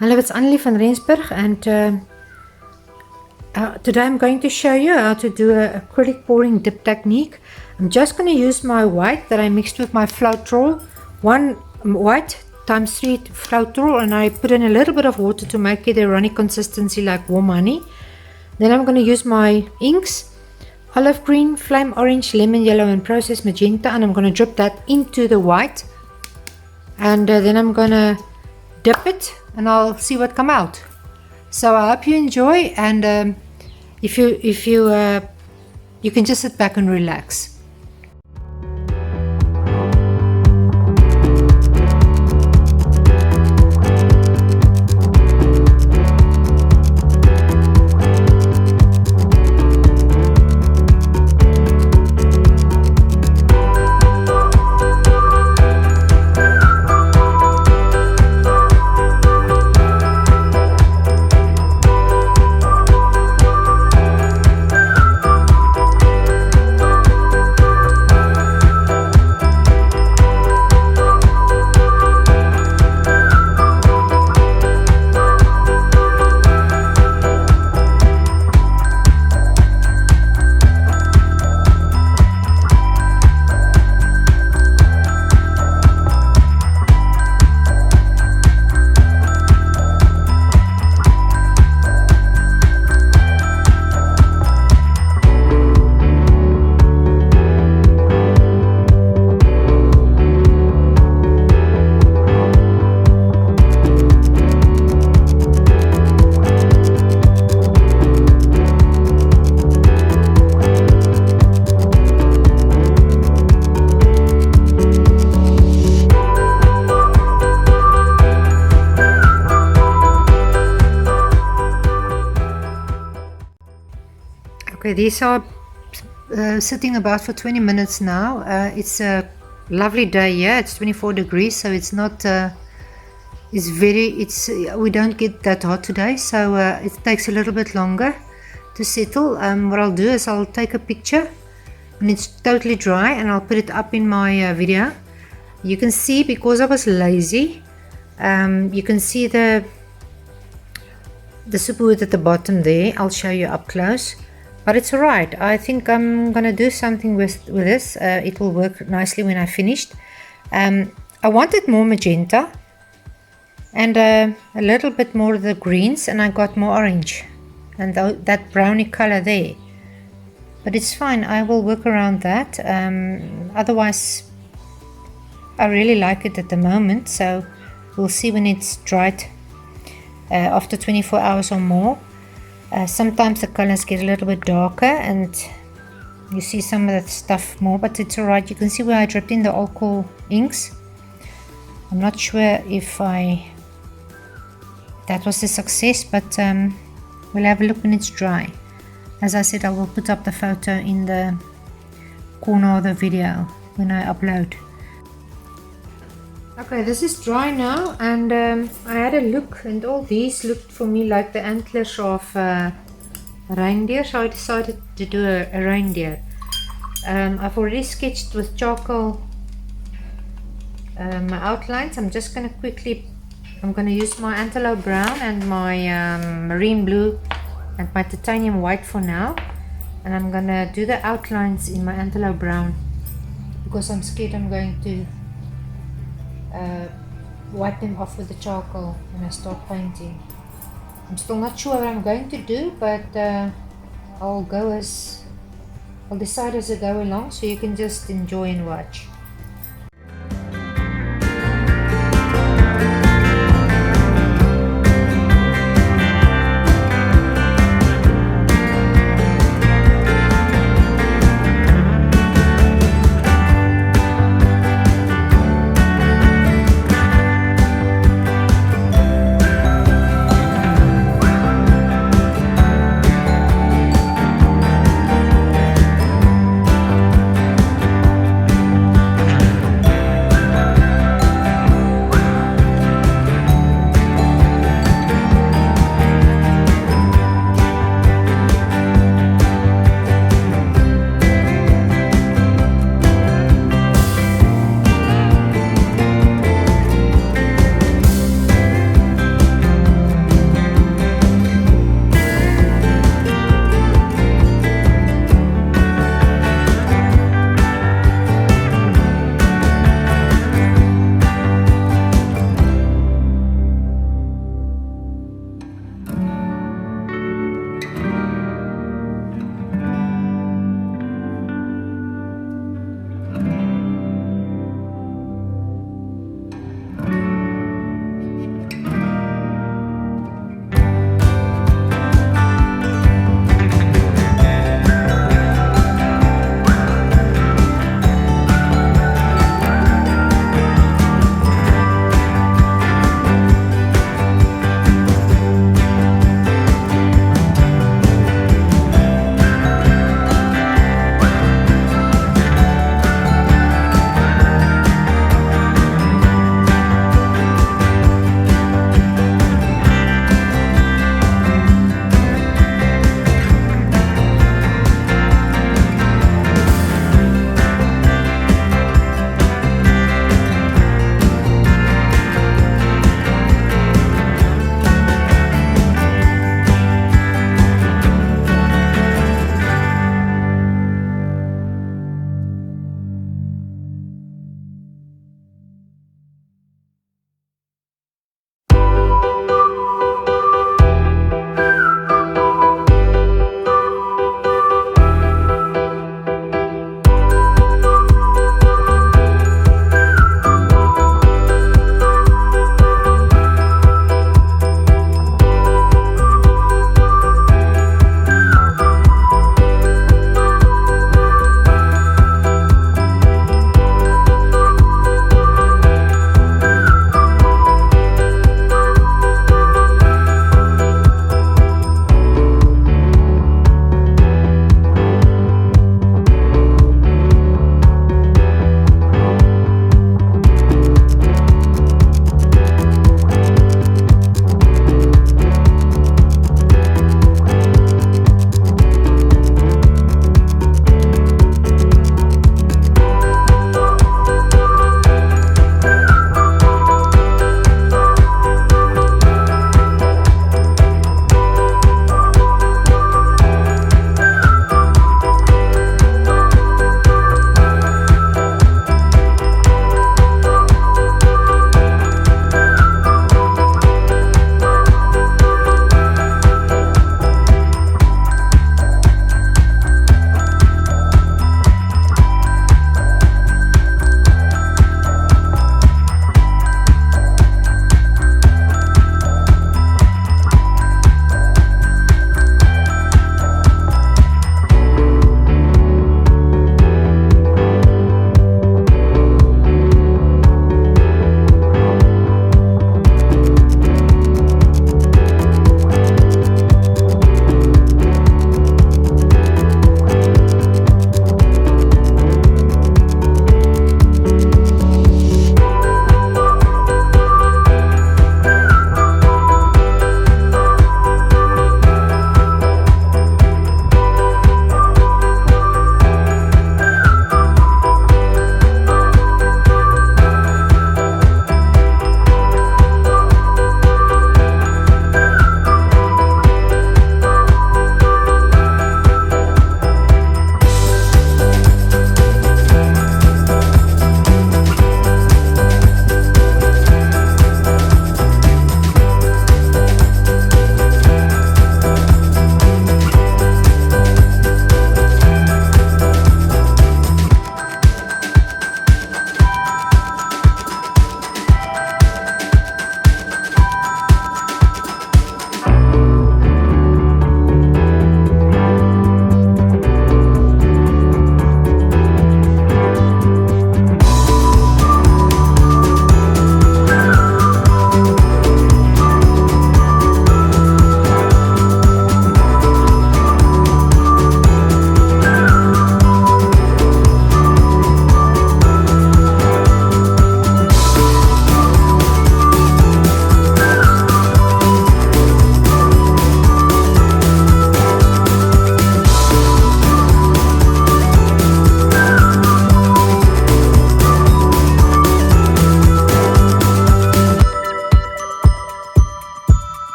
Hello, it's Annelie van Rensburg, and today I'm going to show you how to do an acrylic pouring dip technique. I'm just going to use my white that I mixed with my Floetrol, 1 white times 3 Floetrol, and I put in a little bit of water to make it a runny consistency like warm honey. Then I'm going to use my inks, olive green, flame orange, lemon yellow, and processed magenta, and I'm going to drip that into the white, and then I'm going to dip it and I'll see what come out. So I hope you enjoy, and if you can just sit back and relax. Okay, these are sitting about for 20 minutes now. It's a lovely day here. It's 24 degrees, so it's not. We don't get that hot today, so it takes a little bit longer to settle. What I'll do is I'll take a picture when it's totally dry, and I'll put it up in my video. You can see, because I was lazy, you can see the superwood at the bottom there. I'll show you up close. But it's alright. I think I'm gonna do something with this. It will work nicely when I finished. I wanted more magenta and a little bit more of the greens, and I got more orange and that browny color there. But it's fine. I will work around that. Otherwise, I really like it at the moment. So we'll see when it's dried after 24 hours or more. Sometimes the colors get a little bit darker and you see some of the stuff more, but it's alright. You can see where I dripped in the alcohol inks. I'm not sure if that was a success, but we'll have a look when it's dry. As I said, I will put up the photo in the corner of the video when I upload. Okay, this is dry now, and I had a look, and all these looked for me like the antlers of reindeer, so I decided to do a reindeer. I've already sketched with charcoal my outlines. I'm just going to use my Antelope Brown and my marine blue and my titanium white for now, and I'm going to do the outlines in my Antelope Brown because I'm scared I'm going to wipe them off with the charcoal when I start painting. I'm still not sure what I'm going to do, but I'll decide as I go along, so you can just enjoy and watch.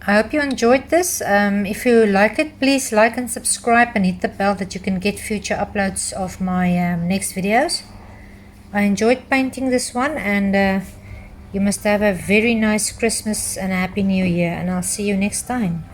I hope you enjoyed this. If you like it, please like and subscribe and hit the bell that you can get future uploads of my next videos. I enjoyed painting this one, and you must have a very nice Christmas and a Happy New Year, and I'll see you next time.